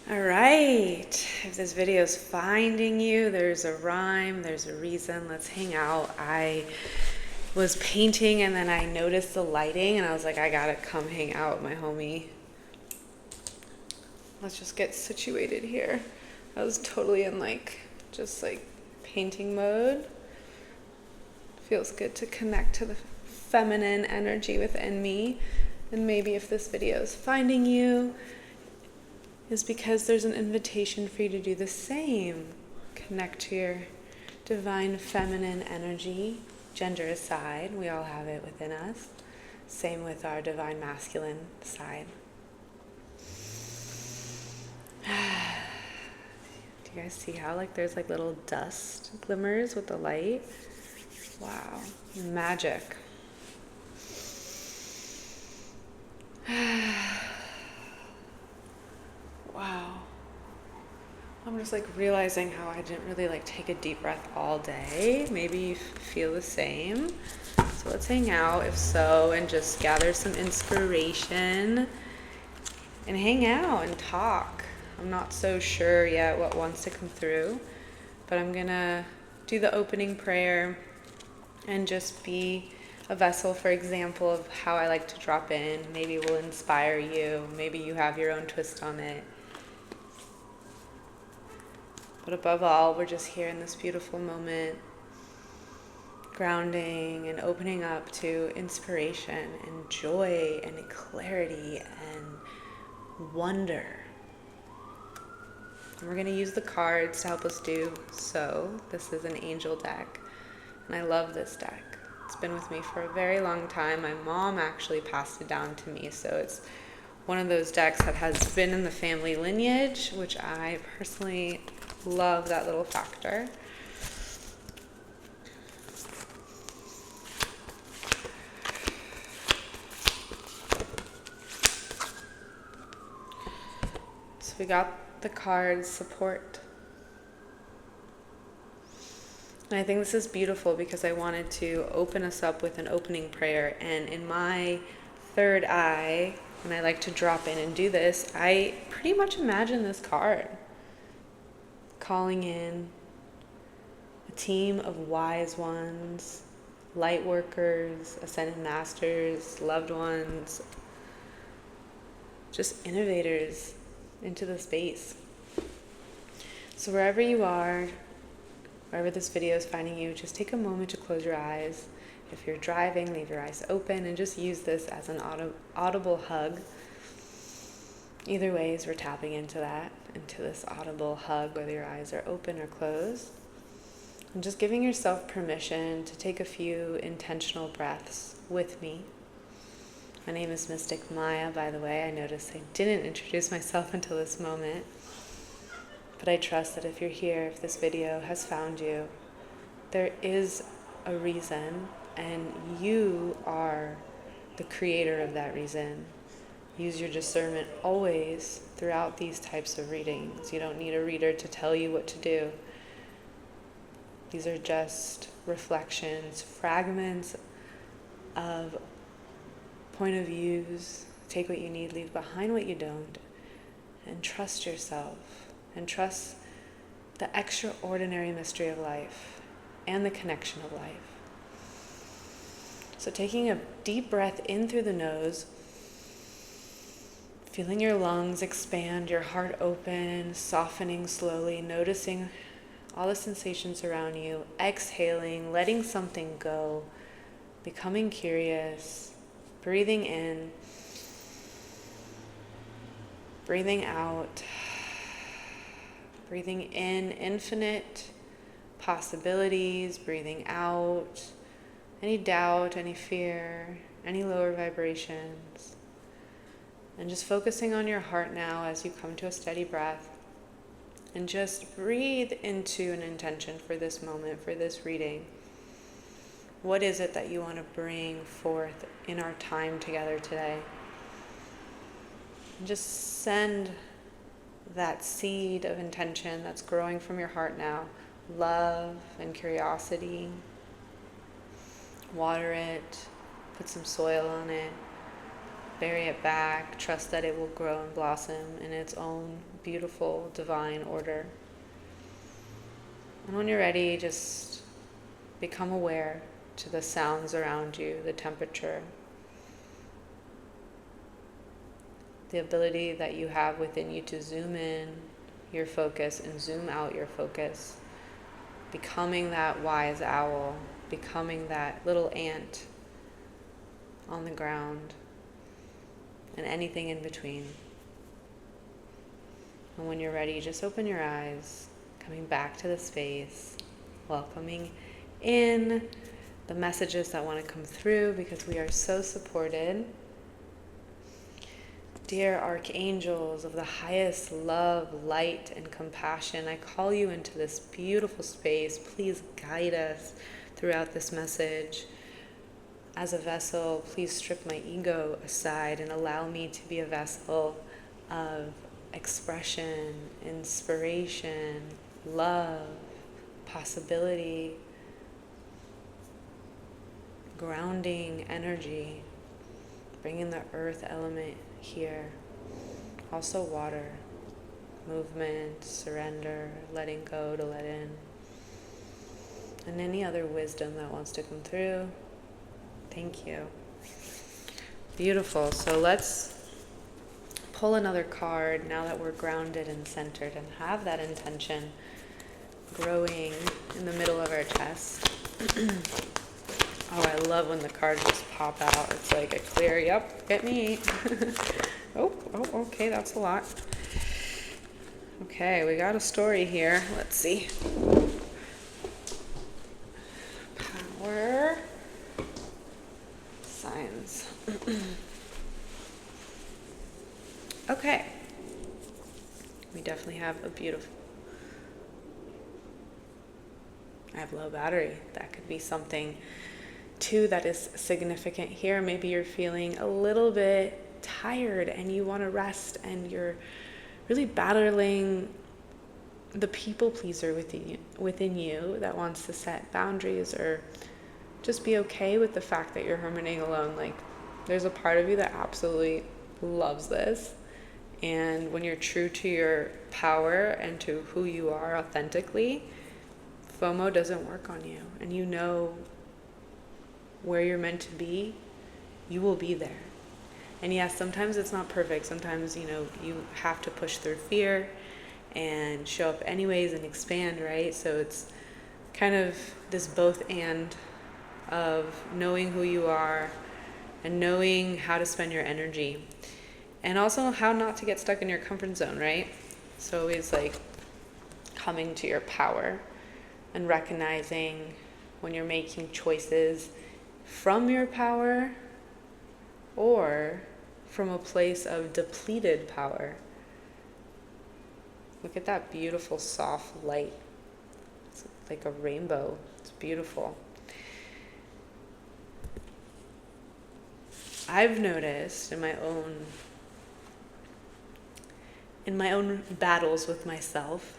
All right. If this video is finding you, there's a rhyme, there's a reason. Let's hang out. I was painting and then I noticed the lighting and I was like, I gotta come hang out with my homie. Let's just get situated here. I was totally in just painting mode. Feels good to connect to the feminine energy within me. And maybe if this video is finding you, is because there's an invitation for you to do the same. Connect to your divine feminine energy, gender aside. We all have it within us. Same with our divine masculine side. Do you guys see how there's little dust glimmers with the light? Wow, magic. Wow. I'm just realizing how I didn't really take a deep breath all day. Maybe you feel the same. So let's hang out, if so, and just gather some inspiration and hang out and talk. I'm not so sure yet what wants to come through, but I'm gonna do the opening prayer and just be a vessel, for example, of how I like to drop in. Maybe it will inspire you. Maybe you have your own twist on it. But above all, we're just here in this beautiful moment, grounding and opening up to inspiration and joy and clarity and wonder. And we're going to use the cards to help us do so. This is an angel deck, and I love this deck. It's been with me for a very long time. My mom actually passed it down to me, so it's one of those decks that has been in the family lineage, which I personally love that little factor. So we got the cards support. And I think this is beautiful because I wanted to open us up with an opening prayer. And in my third eye, when I like to drop in and do this, I pretty much imagine this card calling in a team of wise ones, light workers, ascended masters, loved ones, just innovators into the space. So wherever you are, wherever this video is finding you, just take a moment to close your eyes. If you're driving, leave your eyes open and just use this as an audible hug. Either ways, we're tapping into this audible hug, whether your eyes are open or closed. And just giving yourself permission to take a few intentional breaths with me. My name is Mystic Maya, by the way. I noticed I didn't introduce myself until this moment. But I trust that if you're here, if this video has found you, there is a reason, and you are the creator of that reason. Use your discernment always throughout these types of readings. You don't need a reader to tell you what to do. These are just reflections, fragments of point of views. Take what you need, leave behind what you don't, and trust yourself, and trust the extraordinary mystery of life and the connection of life. So taking a deep breath in through the nose, feeling your lungs expand, your heart open, softening slowly, noticing all the sensations around you, exhaling, letting something go, becoming curious, breathing in, breathing out, breathing in infinite possibilities, breathing out any doubt, any fear, any lower vibrations. And just focusing on your heart now as you come to a steady breath. And just breathe into an intention for this moment, for this reading. What is it that you want to bring forth in our time together today? And just send that seed of intention that's growing from your heart now, love and curiosity. Water it, put some soil on it, Bury it back. Trust that it will grow and blossom in its own beautiful divine order. And when you're ready, just become aware to the sounds around you, the temperature, the ability that you have within you to zoom in your focus and zoom out your focus, becoming that wise owl, becoming that little ant on the ground, and anything in between. And when you're ready, just open your eyes, coming back to the space, welcoming in the messages that want to come through, because we are so supported. Dear archangels of the highest love, light, and compassion, I call you into this beautiful space. Please guide us throughout this message. As a vessel, please strip my ego aside and allow me to be a vessel of expression, inspiration, love, possibility, grounding energy, bringing the earth element here. Also water, movement, surrender, letting go to let in, and any other wisdom that wants to come through. Thank you. Beautiful. So let's pull another card now that we're grounded and centered and have that intention growing in the middle of our chest. Oh, I love when the cards just pop out. It's like a clear, yep, get me. Oh, okay, that's a lot. Okay, we got a story here. Let's see. Power. Signs. Okay. We definitely have a beautiful... I have low battery. That could be something too that is significant here. Maybe you're feeling a little bit tired and you want to rest, and you're really battling the people pleaser within you that wants to set boundaries or just be okay with the fact that you're hermiting alone. Like, there's a part of you that absolutely loves this, and when you're true to your power and to who you are authentically, FOMO doesn't work on you, and you know where you're meant to be, you will be there. And yes, sometimes it's not perfect. Sometimes, you have to push through fear and show up anyways and expand, right? So it's kind of this both and of knowing who you are and knowing how to spend your energy, and also how not to get stuck in your comfort zone, right? So always like coming to your power and recognizing when you're making choices from your power or from a place of depleted power. Look at that beautiful soft light. It's like a rainbow. It's beautiful. I've noticed in my own battles with myself,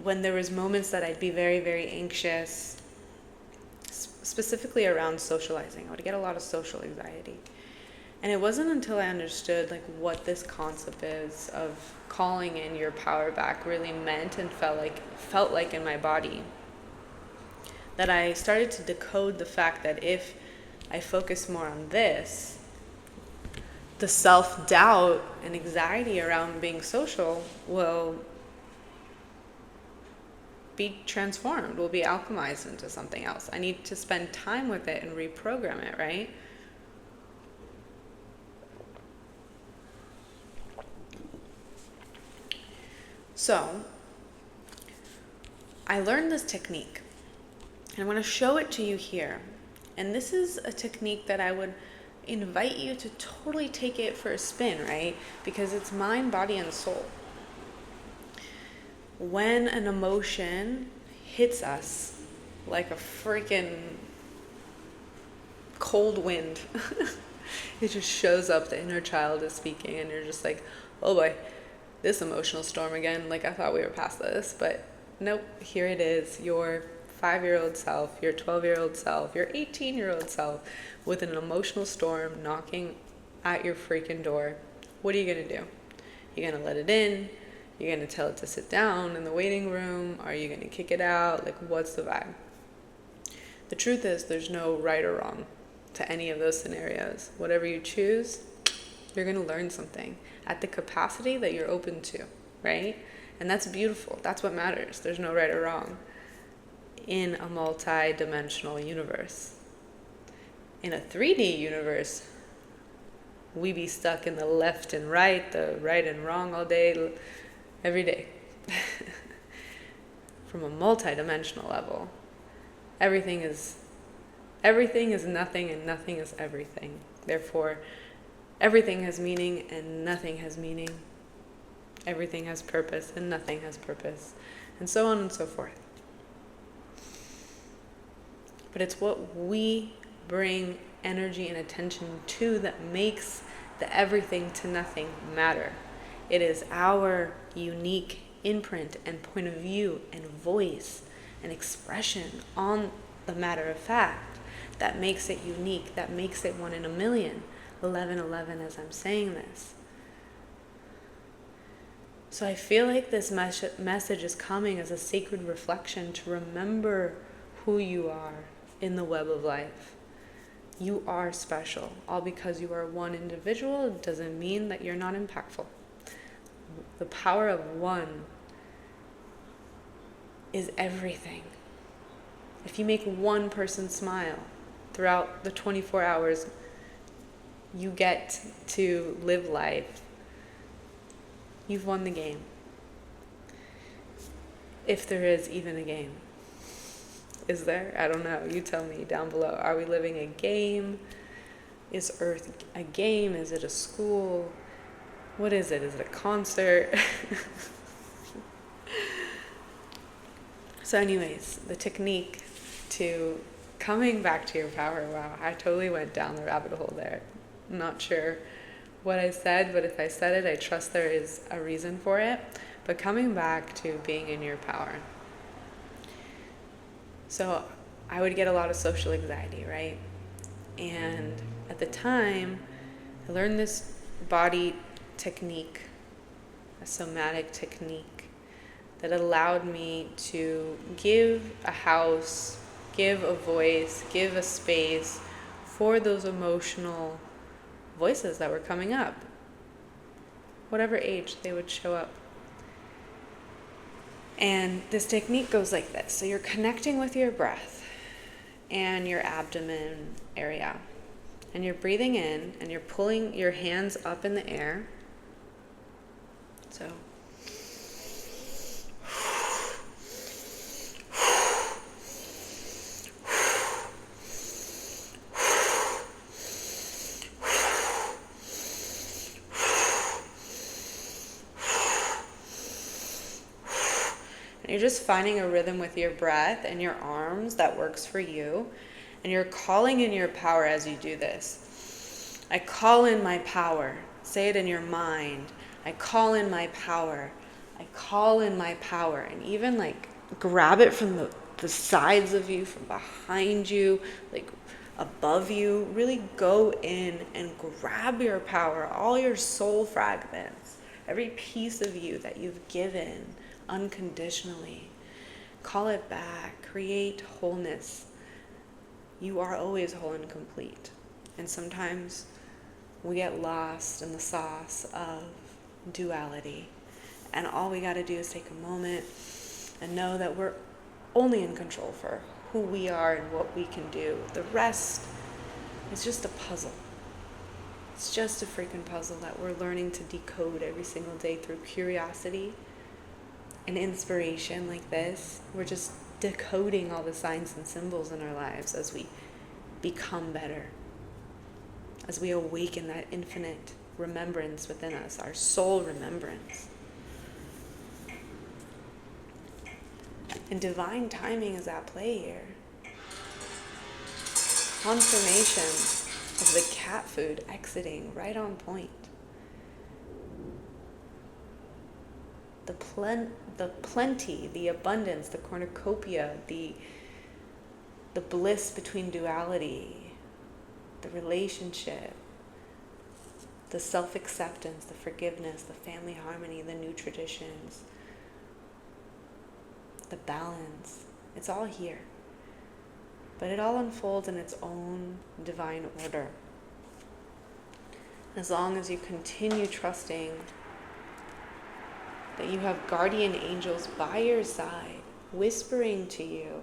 when there was moments that I'd be very, very anxious, specifically around socializing. I would get a lot of social anxiety. And it wasn't until I understood like what this concept is of calling in your power back really meant and felt like in my body, that I started to decode the fact that if I focus more on this, the self-doubt and anxiety around being social will be transformed, will be alchemized into something else. I need to spend time with it and reprogram it, right? So, I learned this technique, and I want to show it to you here. And this is a technique that I would invite you to totally take it for a spin, right? Because it's mind, body, and soul. When an emotion hits us like a freaking cold wind, it just shows up, the inner child is speaking, and you're just like, oh boy, this emotional storm again. Like, I thought we were past this, but nope, here it is. Your 5-year-old self, your 12-year-old self, your 18-year-old self with an emotional storm knocking at your freaking door, what are you going to do? You're going to let it in? You're going to tell it to sit down in the waiting room? Are you going to kick it out? Like, what's the vibe? The truth is, there's no right or wrong to any of those scenarios. Whatever you choose, you're going to learn something at the capacity that you're open to, right? And that's beautiful. That's what matters. There's no right or wrong in a multi-dimensional universe. In a 3D universe, we be stuck in the left and right, the right and wrong all day, every day. From a multi-dimensional level, everything is nothing and nothing is everything. Therefore, everything has meaning and nothing has meaning. Everything has purpose and nothing has purpose, and so on and so forth. But it's what we bring energy and attention to that makes the everything to nothing matter. It is our unique imprint and point of view and voice and expression on the matter of fact that makes it unique, that makes it 1 in a million. 1111 as I'm saying this. So I feel like this message is coming as a sacred reflection to remember who you are in the web of life. You are special. All because you are one individual doesn't mean that you're not impactful. The power of one is everything. If you make one person smile throughout the 24 hours you get to live life, you've won the game. If there is even a game. Is there? I don't know. You tell me down below. Are we living a game? Is Earth a game? Is it a school? What is it? Is it a concert? So anyways, the technique to coming back to your power. Wow, I totally went down the rabbit hole there. I'm not sure what I said, but if I said it, I trust there is a reason for it. But coming back to being in your power. So I would get a lot of social anxiety, right? And at the time, I learned this body technique, a somatic technique that allowed me to give a house, give a voice, give a space for those emotional voices that were coming up, whatever age they would show up. And this technique goes like this. So you're connecting with your breath and your abdomen area. And you're breathing in and you're pulling your hands up in the air. So you're just finding a rhythm with your breath and your arms that works for you. And you're calling in your power as you do this. I call in my power. Say it in your mind. I call in my power. I call in my power. And even like grab it from the sides of you, from behind you, like above you. Really go in and grab your power, all your soul fragments, every piece of you that you've given unconditionally. Call it back. Create wholeness. You are always whole and complete. And sometimes we get lost in the sauce of duality. And all we got to do is take a moment and know that we're only in control for who we are and what we can do. The rest is just a puzzle. It's just a freaking puzzle that we're learning to decode every single day through curiosity and inspiration like this. We're just decoding all the signs and symbols in our lives as we become better, as we awaken that infinite remembrance within us, our soul remembrance. And divine timing is at play here. Confirmation of the cat food exiting right on point. The plenty, the abundance, the cornucopia, the the bliss between duality, the relationship, the self-acceptance, the forgiveness, the family harmony, the new traditions, the balance. It's all here. But it all unfolds in its own divine order. As long as you continue trusting that you have guardian angels by your side, whispering to you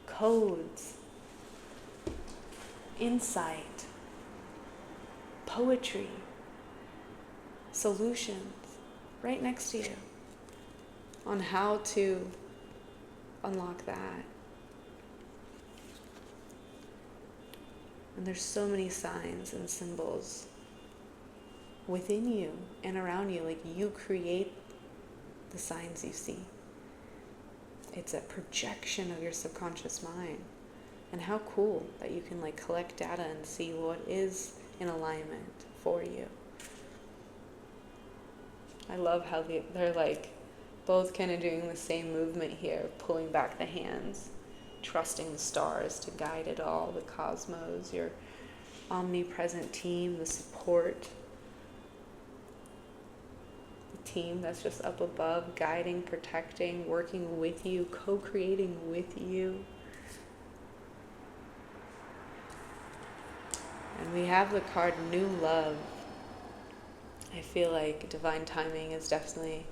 codes, insight, poetry, solutions right next to you on how to unlock that. And there's so many signs and symbols within you and around you. Like, you create the signs you see. It's a projection of your subconscious mind. And how cool that you can collect data and see what is in alignment for you. I love how they're both kind of doing the same movement here, pulling back the hands, trusting the stars to guide it all, the cosmos, your omnipresent team, the support, the team that's just up above, guiding, protecting, working with you, co-creating with you. And we have the card New Love. I feel like divine timing is definitely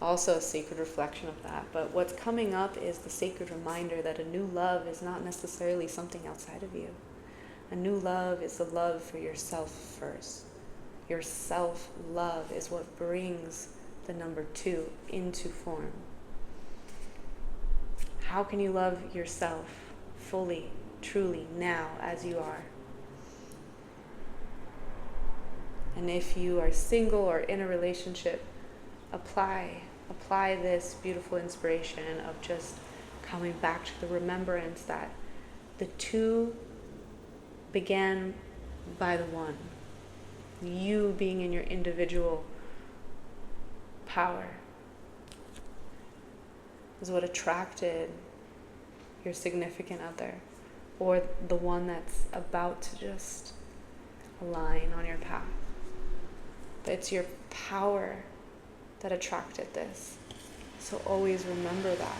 also a sacred reflection of that. But what's coming up is the sacred reminder that a new love is not necessarily something outside of you. A new love is the love for yourself first. Your self-love is what brings the number 2 into form. How can you love yourself fully, truly, now, as you are? And if you are single or in a relationship, apply this beautiful inspiration of just coming back to the remembrance that the 2 began by the 1. You being in your individual power is what attracted your significant other, or the one that's about to just align on your path. But it's your power that attracted this. So always remember that.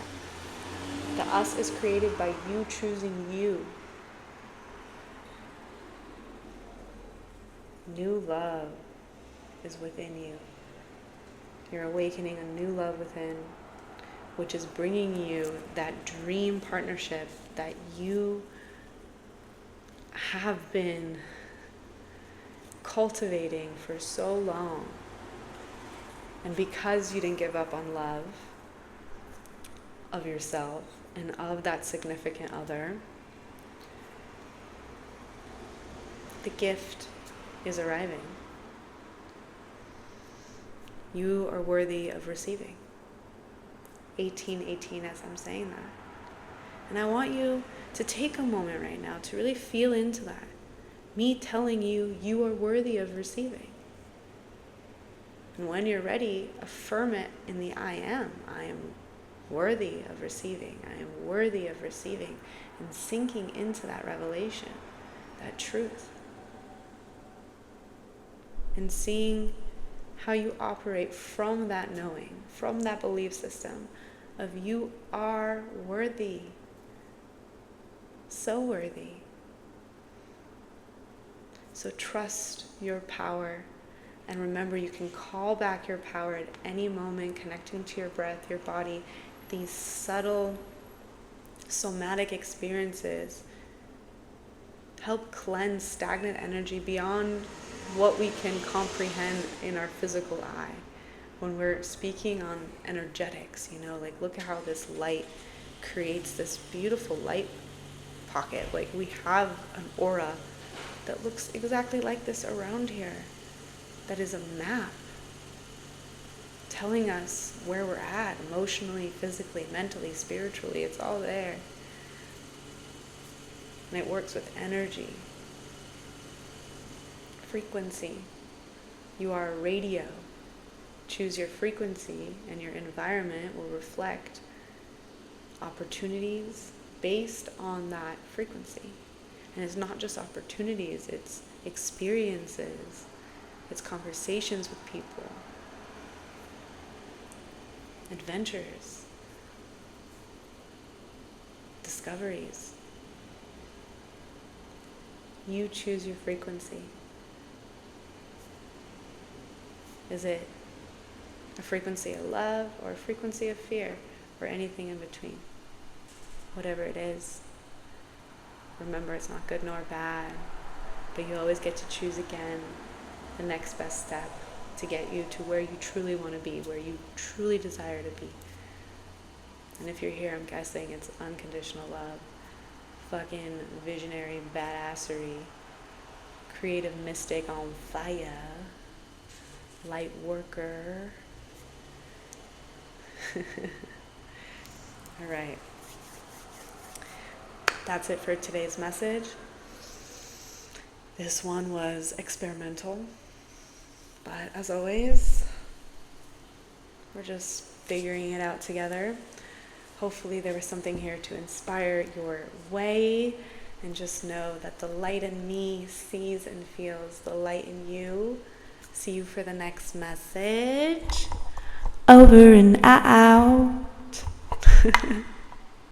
The us is created by you choosing you. New love is within you. You're awakening a new love within, which is bringing you that dream partnership that you have been cultivating for so long. And because you didn't give up on love of yourself and of that significant other, the gift is arriving. You are worthy of receiving. 1818 as I'm saying that. And I want you to take a moment right now to really feel into that. Me telling you, you are worthy of receiving. And when you're ready, affirm it in the I am. I am worthy of receiving. I am worthy of receiving. And sinking into that revelation, that truth. And seeing how you operate from that knowing, from that belief system of you are worthy. So worthy. So trust your power. And remember, you can call back your power at any moment, connecting to your breath, your body. These subtle somatic experiences help cleanse stagnant energy beyond what we can comprehend in our physical eye. When we're speaking on energetics, look at how this light creates this beautiful light pocket. We have an aura that looks exactly like this around here. That is a map telling us where we're at emotionally, physically, mentally, spiritually. It's all there. And it works with energy, frequency. You are a radio. Choose your frequency and your environment will reflect opportunities, based on that frequency. And it's not just opportunities, it's experiences, it's conversations with people, adventures, discoveries. You choose your frequency. Is it a frequency of love or a frequency of fear or anything in between? Whatever it is, remember it's not good nor bad, but you always get to choose again the next best step to get you to where you truly want to be, where you truly desire to be. And if you're here, I'm guessing it's unconditional love, fucking visionary badassery, creative mystic on fire, light worker. All right. That's it for today's message. This one was experimental, but as always, we're just figuring it out together. Hopefully there was something here to inspire your way, and just know that the light in me sees and feels the light in you. See you for the next message. Over and out.